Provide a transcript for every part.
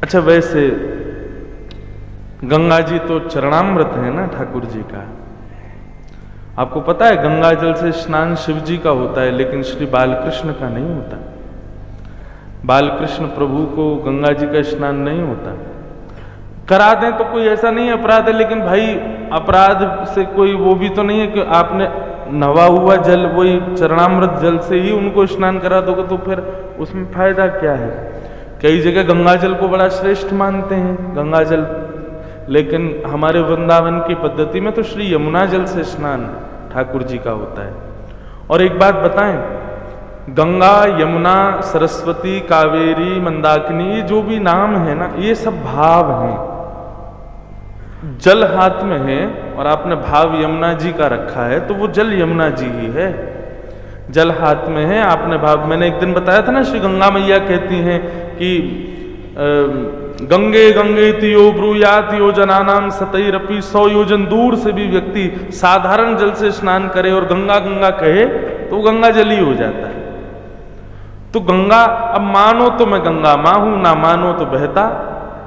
अच्छा, वैसे गंगा जी तो चरणामृत है ना ठाकुर जी का। आपको पता है गंगा जल से स्नान शिव जी का होता है, लेकिन श्री बालकृष्ण का नहीं होता। बालकृष्ण प्रभु को गंगा जी का स्नान नहीं होता। करा दें तो कोई ऐसा नहीं अपराध है, लेकिन भाई अपराध से कोई वो भी तो नहीं है कि आपने नवा हुआ जल वही चरणामृत जल से ही उनको स्नान करा दोगे, तो फिर उसमें फायदा क्या है। कई जगह गंगा जल को बड़ा श्रेष्ठ मानते हैं गंगा जल, लेकिन हमारे वृंदावन की पद्धति में तो श्री यमुना जल से स्नान ठाकुर जी का होता है। और एक बात बताएं, गंगा, यमुना, सरस्वती, कावेरी, मंदाकिनी, ये जो भी नाम है ना, ये सब भाव हैं। जल हाथ में है और आपने भाव यमुना जी का रखा है, तो वो जल यमुना जी ही है। जल हाथ में है, आपने भाव, मैंने एक दिन बताया था ना, श्री गंगा मैया कहती हैं कि गंगे गंगे तियो ब्रूयात योजनानाम सतैरपि, 100 योजन दूर से भी व्यक्ति साधारण जल से स्नान करे और गंगा गंगा कहे तो गंगा जल ही हो जाता है। तो गंगा, अब मानो तो मैं गंगा मां हूं, ना मानो तो बहता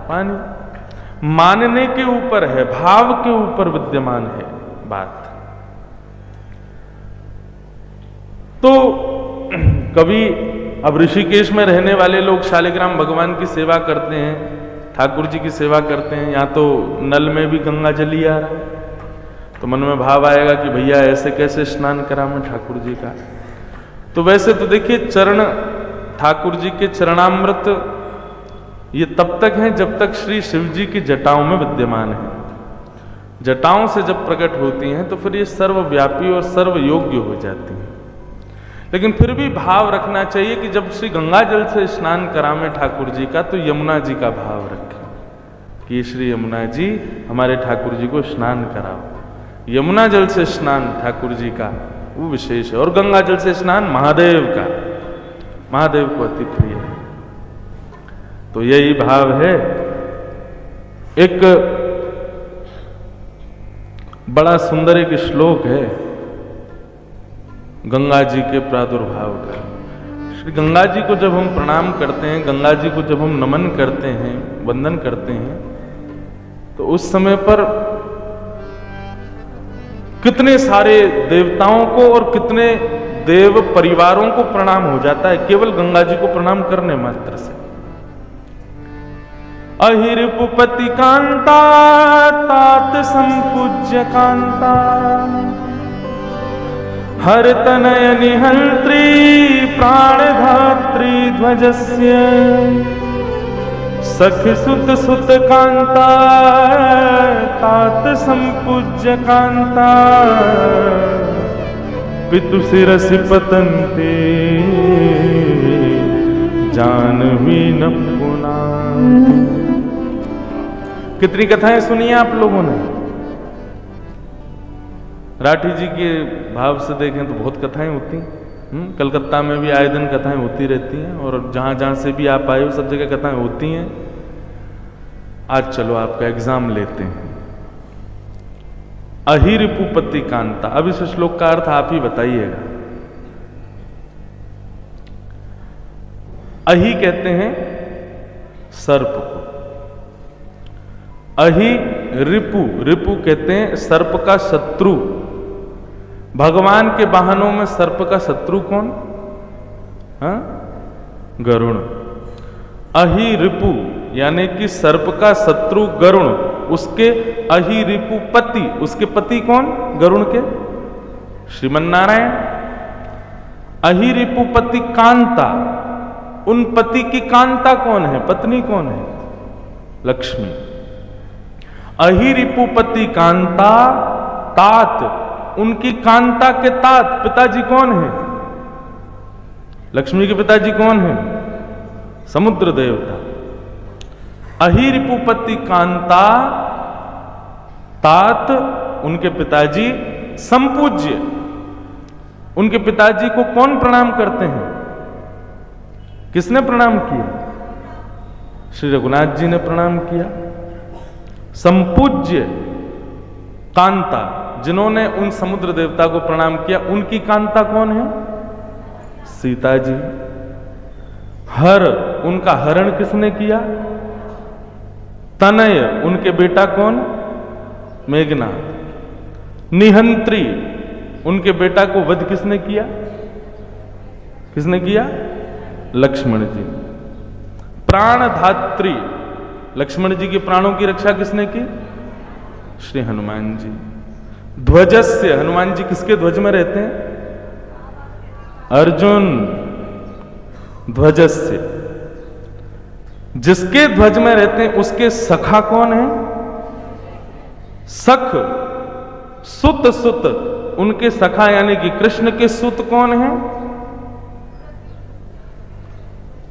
पानी। मानने के ऊपर है, भाव के ऊपर विद्यमान है बात। तो कभी अब ऋषिकेश में रहने वाले लोग शालिग्राम भगवान की सेवा करते हैं, ठाकुर जी की सेवा करते हैं, यहाँ तो नल में भी गंगा जल ही आ रहा है, तो मन में भाव आएगा कि भैया ऐसे कैसे स्नान करा मैं ठाकुर जी का। तो वैसे तो देखिए, चरण ठाकुर जी के चरणामृत ये तब तक हैं जब तक श्री शिव जी की जटाओं में विद्यमान है। जटाओं से जब प्रकट होती हैं तो फिर ये सर्वव्यापी और सर्व योग्य हो जाती हैं। लेकिन फिर भी भाव रखना चाहिए कि जब श्री गंगा जल से स्नान करावें ठाकुर जी का, तो यमुना जी का भाव रखें कि श्री यमुना जी हमारे ठाकुर जी को स्नान कराओ। यमुना जल से स्नान ठाकुर जी का वो विशेष है, और गंगा जल से स्नान महादेव का, महादेव को अति प्रिय है। तो यही भाव है। एक बड़ा सुंदर एक श्लोक है गंगा जी के प्रादुर्भाव का। श्री गंगा जी को जब हम प्रणाम करते हैं, गंगा जी को जब हम नमन करते हैं, वंदन करते हैं, तो उस समय पर कितने सारे देवताओं को और कितने देव परिवारों को प्रणाम हो जाता है केवल गंगा जी को प्रणाम करने मात्र से। अहिरिपुपति कांता तात संपूज्य कांता, हर तनय निहंत्री प्राणधात्री ध्वजस्य, सखि सुत सुत कांता तात संपूज्य कांता, पितु शिरसि पतन्ते जानवी न पुनाति। कितनी कथाएं सुनी हैं आप लोगों ने। राठी जी के भाव से देखें तो बहुत कथाएं होती हैं। कलकत्ता में भी आए दिन कथाएं होती रहती हैं, और जहां जहां से भी आप आए हो सब जगह कथाएं होती हैं। आज चलो आपका एग्जाम लेते हैं। अहिरिपुपति कांता, अब इस श्लोक का अर्थ आप ही बताइएगा। अहि कहते हैं सर्प को, अहि रिपु, रिपु कहते हैं सर्प का शत्रु। भगवान के वाहनों में सर्प का शत्रु कौन? हाँ, गरुण। अहि रिपु यानी कि सर्प का शत्रु गरुण, उसके अहि रिपु पति, उसके पति कौन? गरुण के श्रीमन नारायण। अहि रिपु पति कांता, उन पति की कांता कौन है? पत्नी कौन है? लक्ष्मी। अहि रिपुपति कांता तात, उनकी कांता के तात पिताजी कौन है? लक्ष्मी के पिताजी कौन है? समुद्र देवता। अहि रिपुपति कांता तात, उनके पिताजी संपूज्य। उनके पिताजी को कौन प्रणाम करते हैं? किसने प्रणाम किया? श्री रघुनाथ जी ने प्रणाम किया। संपूज्य कांता, जिन्होंने उन समुद्र देवता को प्रणाम किया, उनकी कांता कौन है? सीता जी। हर, उनका हरण किसने किया? तनय उनके बेटा कौन? मेघनाद। निहंत्री उनके बेटा को वध किसने किया? किसने किया? लक्ष्मण जी। प्राणधात्री लक्ष्मण जी के प्राणों की रक्षा किसने की? श्री हनुमान जी। ध्वजस्य हनुमान जी किसके ध्वज में रहते हैं? अर्जुन। ध्वजस्य जिसके ध्वज में रहते हैं उसके सखा कौन है? सख सुत सुत उनके सखा यानी कि कृष्ण के सुत कौन है?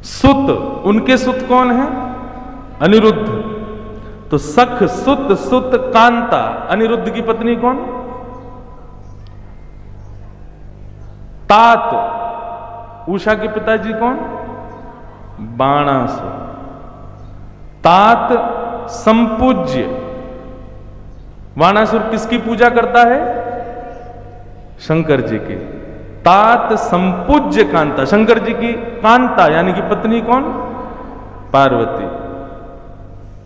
सुत उनके सुत कौन है? अनिरुद्ध। तो सख सुत सुत कांता अनिरुद्ध की पत्नी कौन? तात उषा के पिताजी कौन? बाणासुर। तात संपूज्य बाणासुर किसकी पूजा करता है? शंकर जी की। तात संपूज्य कांता शंकर जी की कांता यानी कि पत्नी कौन? पार्वती।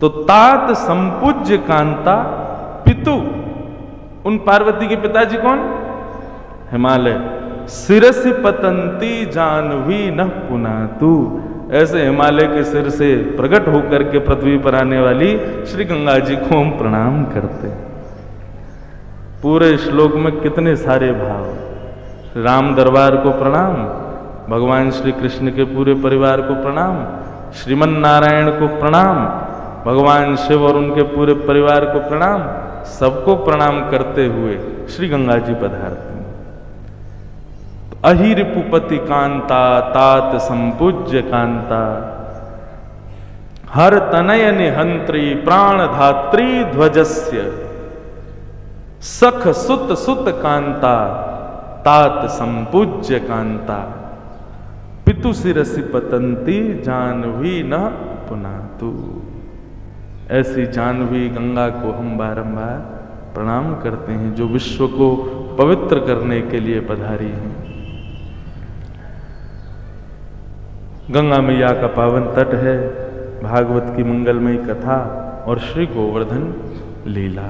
तो तात संपूज्य कांता पितु उन पार्वती के पिताजी कौन? हिमालय। सिरसि पतंती जानवी न पुनातु ऐसे हिमालय के सिर से प्रकट होकर के पृथ्वी पर आने वाली श्री गंगा जी को हम प्रणाम करते हैं। पूरे श्लोक में कितने सारे भाव। राम दरबार को प्रणाम, भगवान श्री कृष्ण के पूरे परिवार को प्रणाम, श्रीमन नारायण को प्रणाम, भगवान शिव और उनके पूरे परिवार को प्रणाम, सबको प्रणाम करते हुए श्री गंगा जी पधारते हैं। अहिरिपुपति कांता तात संपूज्य कांता हर तनय निहंत्री प्राण धात्री ध्वजस्य सख सुत सुत कांता तात संपूज्य कांता पितु सिरसि पतंती जानवी न पुनातु। ऐसी जानवी गंगा को हम बारंबार प्रणाम करते हैं जो विश्व को पवित्र करने के लिए पधारी हैं। गंगा मैया का पावन तट है, भागवत की मंगलमयी कथा और श्री गोवर्धन लीला।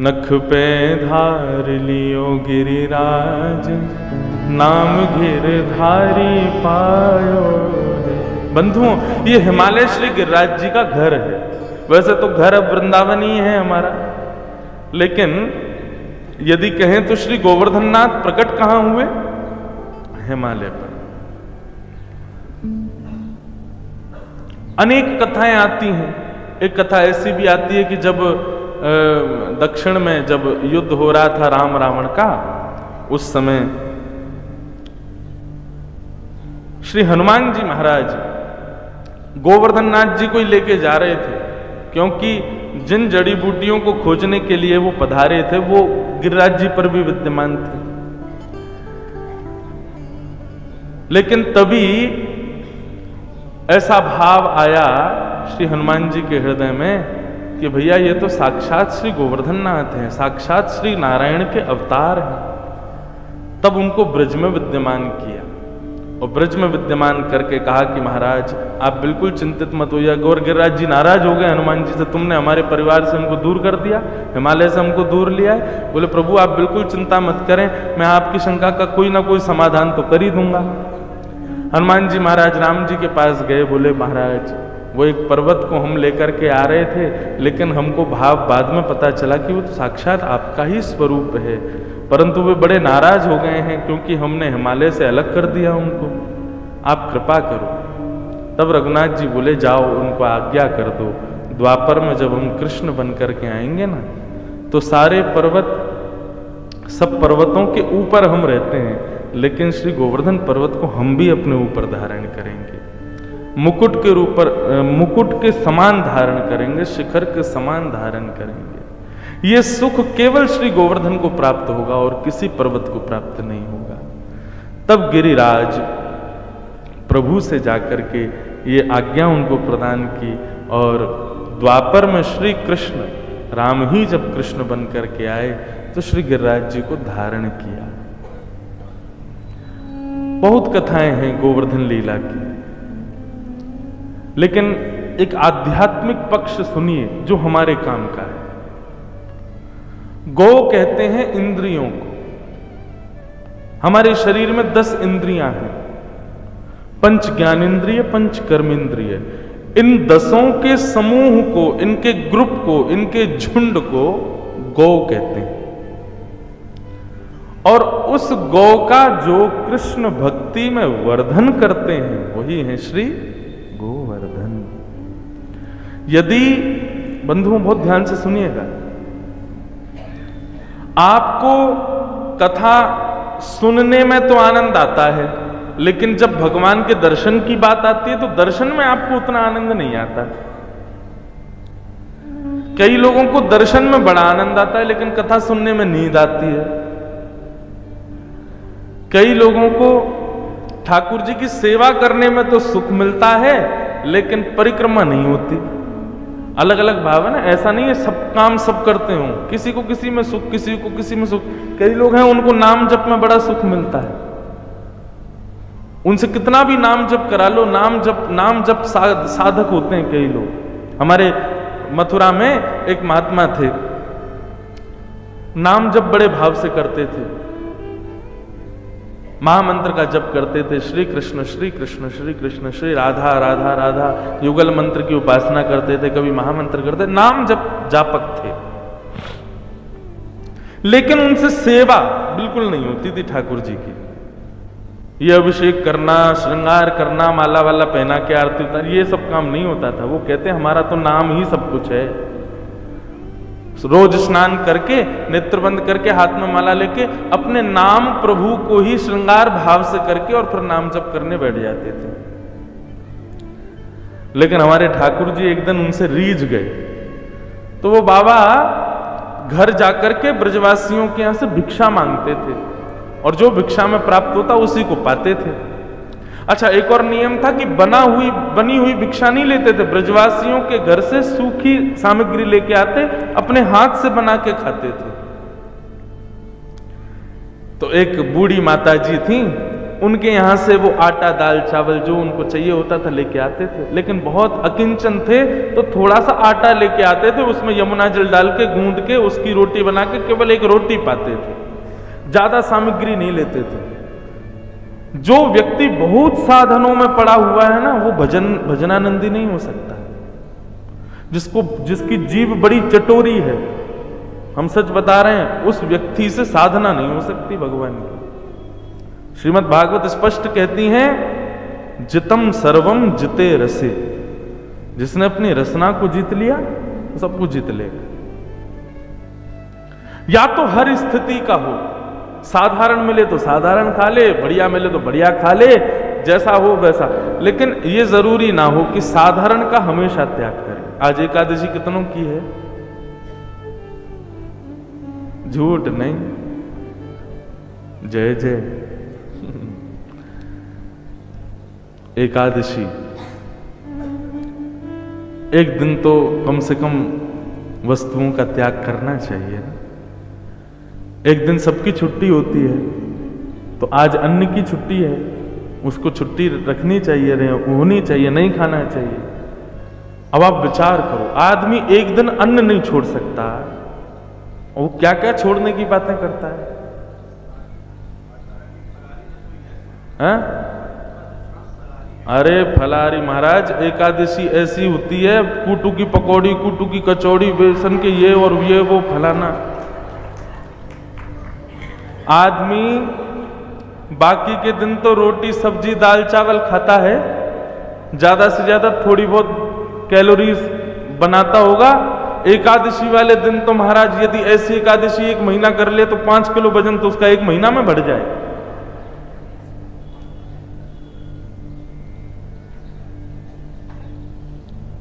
नख पे धार लियो गिरिराज नाम गिरधारी पायो। बंधुओं ये हिमालय श्री गिरिराज जी का घर है। वैसे तो घर अब वृंदावन ही है हमारा, लेकिन यदि कहें तो श्री गोवर्धननाथ प्रकट कहां हुए? हिमालय पर। अनेक कथाएं आती हैं। एक कथा ऐसी भी आती है कि जब दक्षिण में जब युद्ध हो रहा था राम रावण का, उस समय श्री हनुमान जी महाराज गोवर्धननाथ जी को ही लेके जा रहे थे, क्योंकि जिन जड़ी बूटियों को खोजने के लिए वो पधारे थे वो गिरिराज जी पर भी विद्यमान थे। लेकिन तभी ऐसा भाव आया श्री हनुमान जी के हृदय में कि भैया ये तो साक्षात श्री गोवर्धननाथ हैं, साक्षात श्री नारायण के अवतार हैं। तब उनको ब्रज में विद्यमान किया और ब्रज में विद्यमान करके कहा कि महाराज आप बिल्कुल चिंतित मत होइए। गौर गिरिराज जी नाराज हो गए हनुमान जी से, तुमने हमारे परिवार से हमको दूर कर दिया, हिमालय से हमको दूर लिया है। बोले प्रभु आप बिल्कुल चिंता मत करें, मैं आपकी शंका का कोई ना कोई समाधान तो कर ही दूंगा। हनुमान जी महाराज राम जी के पास गए, बोले महाराज वो एक पर्वत को हम लेकर के आ रहे थे, लेकिन हमको भाव बाद में पता चला कि वो तो साक्षात आपका ही स्वरूप है, परंतु वे बड़े नाराज हो गए हैं क्योंकि हमने हिमालय से अलग कर दिया उनको, आप कृपा करो। तब रघुनाथ जी बोले जाओ उनको आज्ञा कर दो, द्वापर में जब हम कृष्ण बन करके आएंगे ना तो सारे पर्वत सब पर्वतों के ऊपर हम रहते हैं, लेकिन श्री गोवर्धन पर्वत को हम भी अपने ऊपर धारण करेंगे, मुकुट के ऊपर मुकुट के समान धारण करेंगे, शिखर के समान धारण करेंगे। ये सुख केवल श्री गोवर्धन को प्राप्त होगा और किसी पर्वत को प्राप्त नहीं होगा। तब गिरिराज प्रभु से जाकर के ये आज्ञा उनको प्रदान की और द्वापर में श्री कृष्ण राम ही जब कृष्ण बन करके आए तो श्री गिरिराज जी को धारण किया। बहुत कथाएं हैं गोवर्धन लीला की, लेकिन एक आध्यात्मिक पक्ष सुनिए जो हमारे काम का है। गौ कहते हैं इंद्रियों को। हमारे शरीर में 10 इंद्रियां हैं, पंच ज्ञानेंद्रिय, पंच कर्मेंद्रिय। इन 10 के समूह को, इनके ग्रुप को, इनके झुंड को गौ कहते हैं। और उस गौ का जो कृष्ण भक्ति में वर्धन करते हैं वही है श्री गोवर्धन। यदि बंधुओं बहुत ध्यान से सुनिएगा, आपको कथा सुनने में तो आनंद आता है, लेकिन जब भगवान के दर्शन की बात आती है तो दर्शन में आपको उतना आनंद नहीं आता। कई लोगों को दर्शन में बड़ा आनंद आता है लेकिन कथा सुनने में नींद आती है। कई लोगों को ठाकुर जी की सेवा करने में तो सुख मिलता है लेकिन परिक्रमा नहीं होती। अलग अलग भाव है ना, ऐसा नहीं है सब काम सब करते हो, किसी को किसी में सुख, किसी को किसी में सुख। कई लोग हैं उनको नाम जप में बड़ा सुख मिलता है, उनसे कितना भी नाम जप करा लो, नाम जप साधक होते हैं कई लोग। हमारे मथुरा में एक महात्मा थे, नाम जप बड़े भाव से करते थे, महामंत्र का जप करते थे, श्री कृष्ण श्री कृष्ण श्री कृष्ण, श्री राधा राधा राधा, युगल मंत्र की उपासना करते थे, कभी महामंत्र करते, नाम जप जापक थे। लेकिन उनसे सेवा बिल्कुल नहीं होती थी ठाकुर जी की। ये अभिषेक करना, श्रृंगार करना, माला वाला पहना के आरती उतार, ये सब काम नहीं होता था। वो कहते हमारा तो नाम ही सब कुछ है। रोज स्नान करके, नेत्र बंद करके, हाथ में माला लेके अपने नाम प्रभु को ही श्रृंगार भाव से करके और फिर नाम जप करने बैठ जाते थे। लेकिन हमारे ठाकुर जी एक दिन उनसे रीझ गए, तो वो बाबा घर जाकर के ब्रजवासियों के यहां से भिक्षा मांगते थे और जो भिक्षा में प्राप्त होता उसी को पाते थे। अच्छा, एक और नियम था कि बनी हुई भिक्षा नहीं लेते थे। ब्रजवासियों के घर से सूखी सामग्री लेके आते, अपने हाथ से बना के खाते थे। तो एक बूढ़ी माता जी थी, उनके यहां से वो आटा दाल चावल जो उनको चाहिए होता था लेके आते थे। लेकिन बहुत अकिंचन थे तो थोड़ा सा आटा लेके आते थे, उसमें यमुना जल डाल के गूंद के उसकी रोटी बना के केवल एक रोटी पाते थे, ज्यादा सामग्री नहीं लेते थे। जो व्यक्ति बहुत साधनों में पड़ा हुआ है ना, वो भजनानंदी नहीं हो सकता। जिसकी जीभ बड़ी चटोरी है, हम सच बता रहे हैं, उस व्यक्ति से साधना नहीं हो सकती भगवान की। श्रीमद् भागवत स्पष्ट कहती हैं, जितम सर्वम जिते रसे। जिसने अपनी रसना को जीत लिया वो सब कुछ जीत लेगा। या तो हर स्थिति का हो, साधारण मिले तो साधारण खा ले, बढ़िया मिले तो बढ़िया खा ले, जैसा हो वैसा। लेकिन ये जरूरी ना हो कि साधारण का हमेशा त्याग करें। आज एकादशी कितनों की है? झूठ नहीं, जय जय। एकादशी एक दिन तो कम से कम वस्तुओं का त्याग करना चाहिए ना। एक दिन सबकी छुट्टी होती है, तो आज अन्न की छुट्टी है, उसको छुट्टी रखनी चाहिए, होनी चाहिए, नहीं खाना चाहिए। अब आप विचार करो, आदमी एक दिन अन्न नहीं छोड़ सकता, वो क्या क्या छोड़ने की बातें करता है। अरे फलारी महाराज, एकादशी ऐसी होती है, कूटू की पकौड़ी, कूटू की कचौड़ी, बेसन के ये और ये वो फलाना। आदमी बाकी के दिन तो रोटी सब्जी दाल चावल खाता है, ज्यादा से ज्यादा थोड़ी बहुत कैलोरीज बनाता होगा। एकादशी वाले दिन तो महाराज यदि ऐसी एकादशी 1 महीना कर ले तो 5 किलो वजन तो उसका 1 महीना में बढ़ जाए।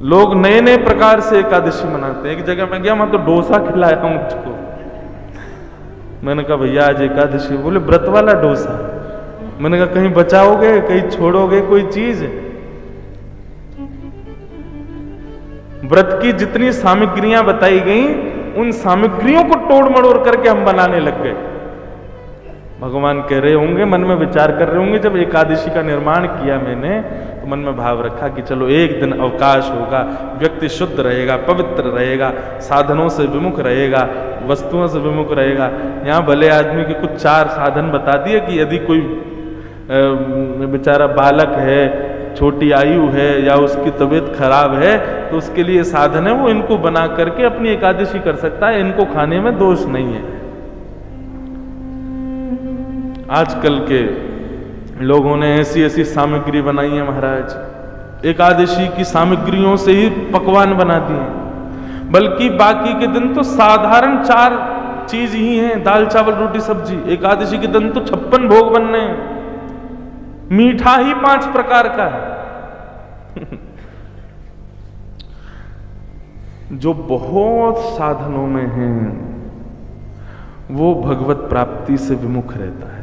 लोग नए नए प्रकार से एकादशी मनाते हैं। एक जगह मैं गया, वहां तो डोसा खिलाया मुझको। मैंने कहा भैया आज एकादशी, बोले व्रत वाला डोसा। मैंने कहा कहीं बचाओगे, कहीं छोड़ोगे कोई चीज? व्रत की जितनी सामग्रियां बताई गई, उन सामग्रियों को तोड़ मड़ोड़ करके हम बनाने लग गए। भगवान कह रहे होंगे, मन में विचार कर रहे होंगे, जब एकादशी का निर्माण किया मैंने तो मन में भाव रखा कि चलो एक दिन अवकाश होगा, व्यक्ति शुद्ध रहेगा, पवित्र रहेगा, साधनों से विमुख रहेगा, वस्तुओं से विमुख रहेगा। यहाँ भले आदमी के कुछ 4 साधन बता दिए कि यदि कोई बेचारा बालक है, छोटी आयु है या उसकी तबीयत खराब है तो उसके लिए साधन है, वो इनको बना करके अपनी एकादशी कर सकता है, इनको खाने में दोष नहीं है। आजकल के लोगों ने ऐसी ऐसी सामग्री बनाई है महाराज, एकादशी की सामग्रियों से ही पकवान बना दिए, बल्कि बाकी के दिन तो साधारण 4 चीज ही हैं, दाल चावल रोटी सब्जी। एकादशी के दिन तो 56 भोग बनने हैं, मीठा ही 5 प्रकार का है। जो बहुत साधनों में है वो भगवत प्राप्ति से विमुख रहता है।